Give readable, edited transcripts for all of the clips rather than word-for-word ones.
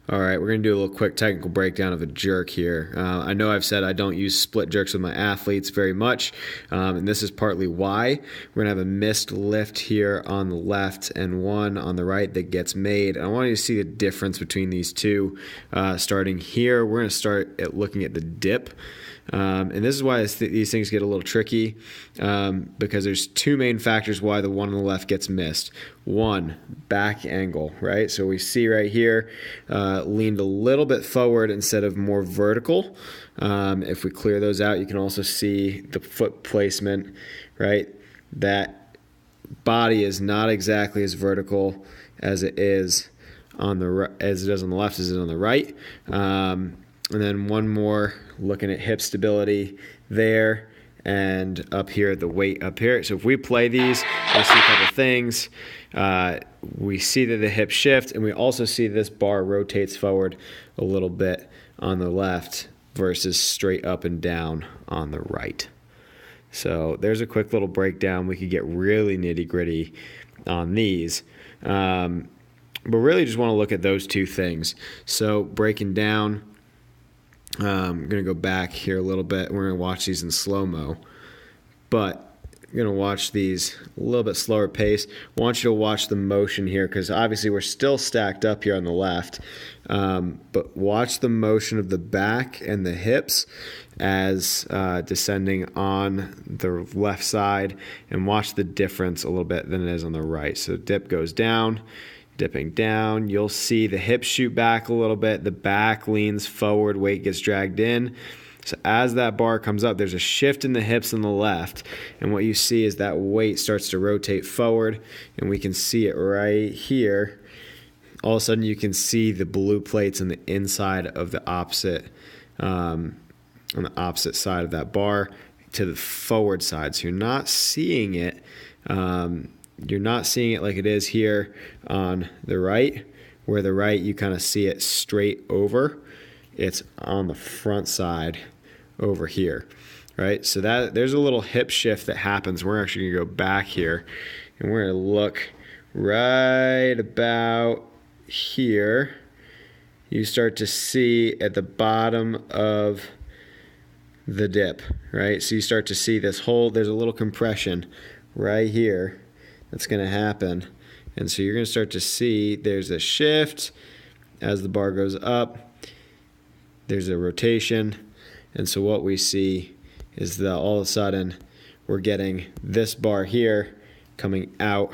All right, we're going to do a little quick technical breakdown of a jerk here. I know I've said I don't use split jerks with my athletes very much, and this is partly why. We're going to have a missed lift here on the left and one on the right that gets made. I want you to see the difference between these two. Starting here, we're going to start at looking at the dip. And this is why these things get a little tricky, because there's two main factors why the one on the left gets missed. One, back angle, right? So we see right here, leaned a little bit forward instead of more vertical. If we clear those out, you can also see the foot placement, right? That body is not exactly as vertical as it is on the as it is on the left as it is on the right. And then one more, looking at hip stability there and up here, the weight up here. So if we play these, we'll see a couple things. We see that the hips shift, and we also see this bar rotates forward a little bit on the left versus straight up and down on the right. So there's a quick little breakdown. We could get really nitty-gritty on these. But really just want to look at those two things. So breaking down, I'm going to go back here a little bit. We're going to watch these in slow-mo. But I'm going to watch these a little bit slower pace. I want you to watch the motion here because obviously we're still stacked up here on the left. But watch the motion of the back and the hips as descending on the left side, and watch the difference a little bit than it is on the right. So dip goes down. Dipping down, you'll see the hips shoot back a little bit, the back leans forward, weight gets dragged in. So as that bar comes up, there's a shift in the hips on the left, and what you see is that weight starts to rotate forward, and we can see it right here. All of a sudden you can see the blue plates on the inside of the opposite, on the opposite side of that bar to the forward side. So you're not seeing it. You're not seeing it like it is here on the right, where the right you kind of see it straight over. It's on the front side over here, right? So that there's a little hip shift that happens. We're actually going to go back here, and we're going to look right about here. You start to see at the bottom of the dip, right? So you start to see this whole, there's a little compression right here that's going to happen. And so you're going to start to see there's a shift as the bar goes up. There's a rotation. And so what we see is that all of a sudden we're getting this bar here coming out,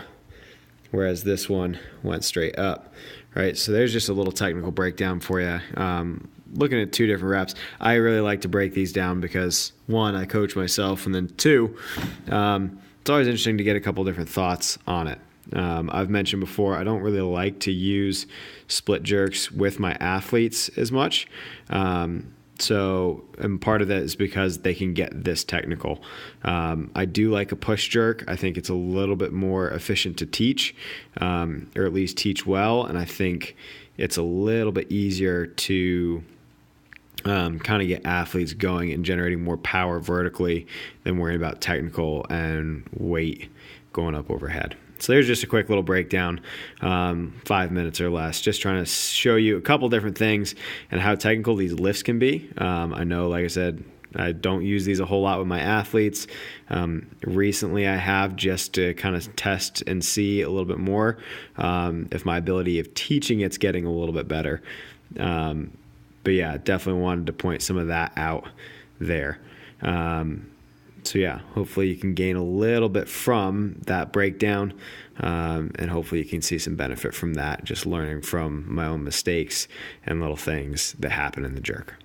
whereas this one went straight up, right? So there's just a little technical breakdown for you. Looking at two different reps, I really like to break these down because, one, I coach myself, and then two, it's always interesting to get a couple different thoughts on it. I've mentioned before, I don't really like to use split jerks with my athletes as much. And part of that is because they can get this technical. I do like a push jerk. I think it's a little bit more efficient to teach, or at least teach well. And I think it's a little bit easier to kind of get athletes going and generating more power vertically than worrying about technical and weight going up overhead. So there's just a quick little breakdown, 5 minutes or less, just trying to show you a couple different things and how technical these lifts can be. I know, like I said, I don't use these a whole lot with my athletes. Recently I have, just to kind of test and see a little bit more if my ability of teaching it's getting a little bit better. But yeah, definitely wanted to point some of that out there. So yeah, hopefully you can gain a little bit from that breakdown, and hopefully you can see some benefit from that, just learning from my own mistakes and little things that happen in the jerk.